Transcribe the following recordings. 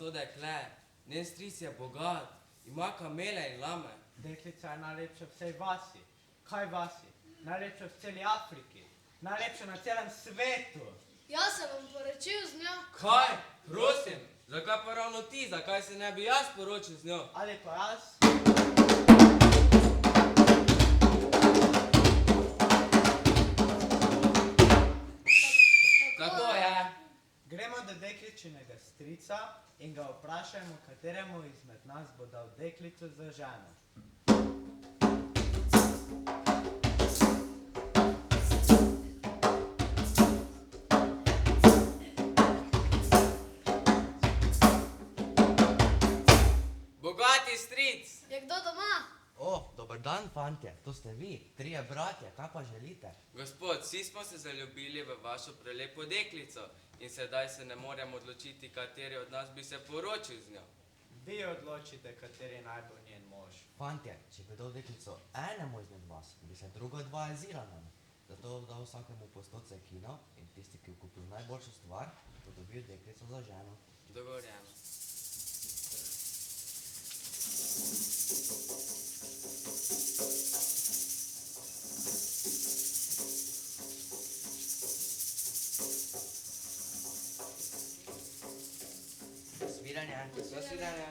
to dekle. Njen stric je bogat, ima kamele in lame. Deklica je najlepša v vsej vasi. Kaj vasi? Najlepša v celi Afriki. Najlepša na celem svetu. Jaz se bom poročil z njo. Kaj? Prosim, zakaj pa ravno ti? Zakaj se ne bi jaz poročil z njo? Ali pa jaz? Tako je. Gremo do dekličinega strica in ga vprašajmo, kateremu izmed nas bo dal deklico za ženo. Bogati stric. Je kdo doma? O, dober dan, fantje, to ste vi, trije bratje, kaj pa želite? Gospod, vsi smo se zaljubili v vašo prelepo deklico in sedaj se ne moremo odločiti, kateri od nas bi se poročil z njo. Vi odločite, kateri naj bo njen mož. Fantje, če bi dal deklico enemu izmed vas, bi se druga dva jezila nam. Zato dal vsakemu po 100 cekinov in tisti, ki je kupil najboljšo stvar, bo dobil deklico za ženo. Dogovorjeno. Sviranje. Do svidanja.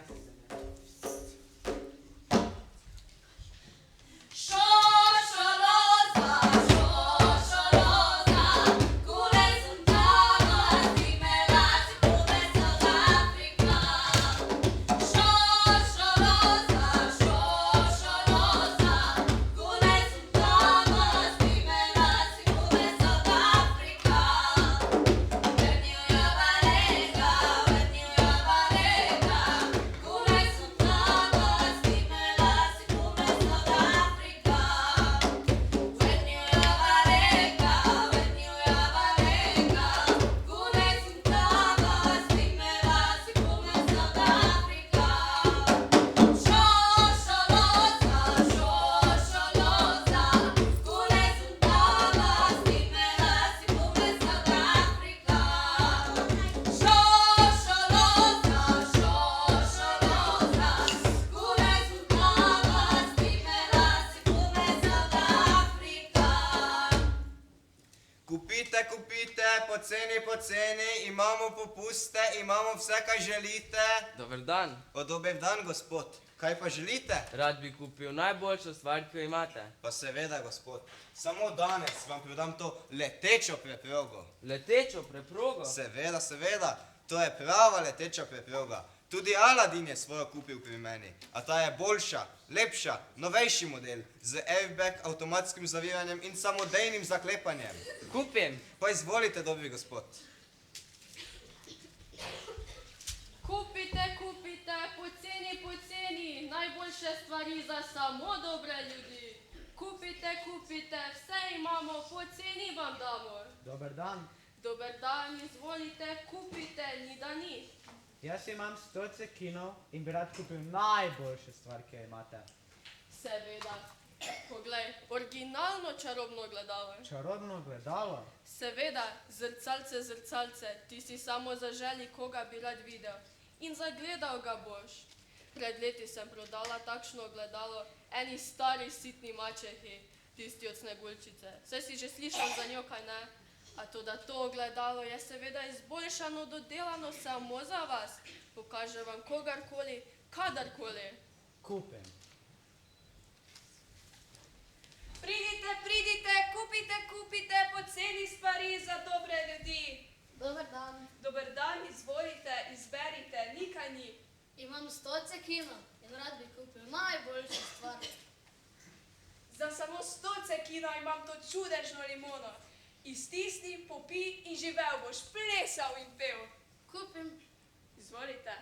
Poceni, imamo popuste, imamo vse, kaj želite. Dober dan. Dober dan, gospod. Kaj pa želite? Rad bi kupil najboljšo stvar, ki jo imate. Pa seveda, gospod. Samo danes vam prodam to letečo preprogo. Letečo preprogo? Seveda, seveda. To je prava leteča preproga. Tudi Aladin je svojo kupil pri meni. A ta je boljša, lepša, novejši model z airbag, avtomatskim zaviranjem in samodejnim zaklepanjem. Kupim. Pa izvolite, dobri gospod. Kupite, kupite, poceni, poceni, najboljše stvari za samo dobre ljudi. Kupite, kupite, vse imamo, poceni vam damo. Dober dan. Dober dan, izvolite, kupite, ni da ni. Jaz imam 100 cekinov in bi rad kupil najboljšo stvar, ki jo imate. Seveda. Poglej, originalno čarobno gledalo. Čarobno gledalo? Seveda, zrcalce, zrcalce, ti si samo zaželi, koga bi rad videl. In zagledal ga boš. Pred leti sem prodala takšno gledalo eni stari sitni mačehi, tisti od Sneguljčice. Saj si že slišal za njo, kaj ne? A to, da to ogledalo je seveda izboljšano, dodelano samo za vas. Pokaže vam kogarkoli, kadarkoli. Kupim. Pridite, pridite, kupite, kupite, poceni stvari za dobre ljudi. Dober dan. Dober dan, izvolite, izberite, nikaj ni. Imam 100 cekinov in rad bi kupil najboljšo stvar. Za samo 100 cekinov imam to čudežno limono. Iztisni, popij in živel boš, plesal in pel. Kupim. Izvolite.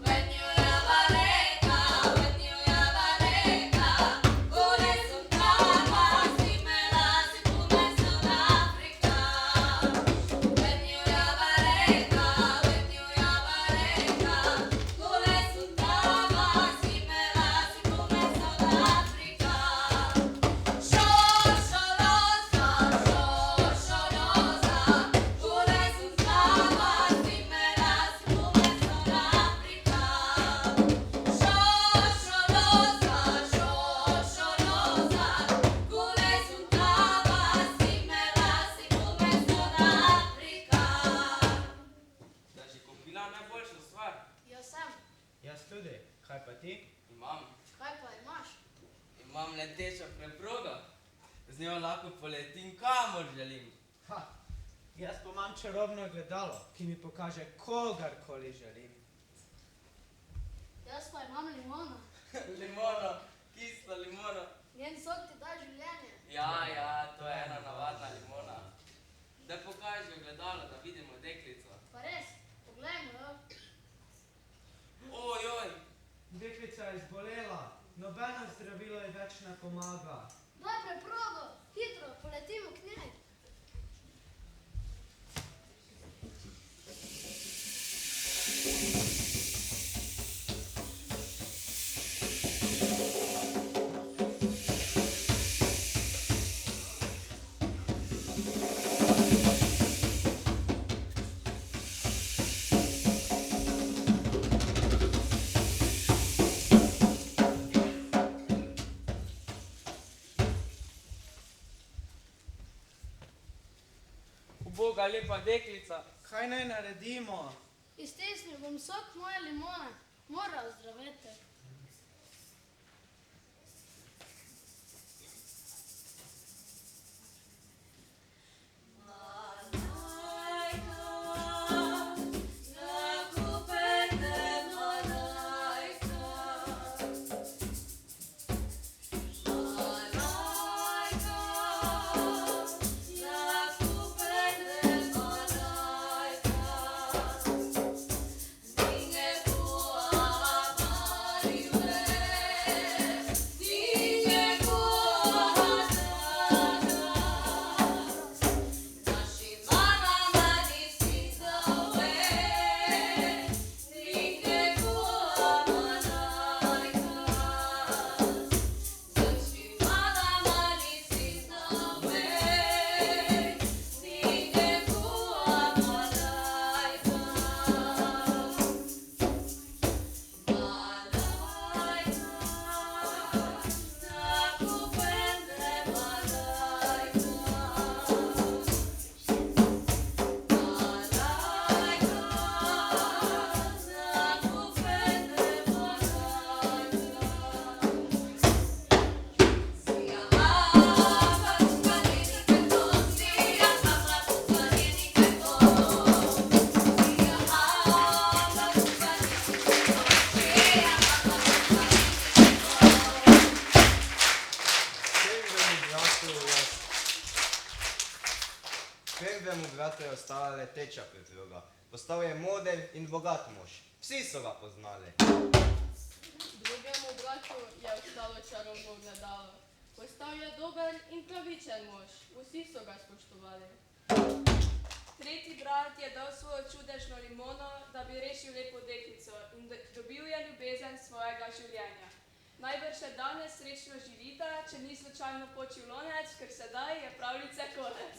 When you Jaz tudi. Kaj pa ti? Imam. Kaj pa imaš? Imam letečo preprogo. Z njo lahko poletim kamor želim. Ha, jaz pa imam čarobno gledalo, ki mi pokaže kogarkoli želim. Jaz pa imam limono. Limono, kislo limono. Njen sok ti da življenje. Ja, to je ena navadna limona. Da pokaži ogledalo, da vidimo deklico. Pa res, poglejmo jo. Ojoj, Deklica je zbolela, nobeno zdravilo ji več ne pomaga. Daj preprogo, hitro, poletimo k njej. uboga lepa deklica. Kaj naj naredimo? Iztisnil bom sok moje limone, mora ozdraviti. Prvemu bratu je ostala leteča preproga. Postal je model in bogat mož. Vsi so ga poznali. Drugemu bratu je ostalo čarobno gledalo. Postal je dober in pravičen mož. Vsi so ga spoštovali. Tretji brat je dal svojo čudežno limono, da bi rešil lepo deklico in dobil je ljubezen svojega življenja. Najbrž še danes srečno živita, če ni slučajno počil lonec, ker sedaj je pravljice konec.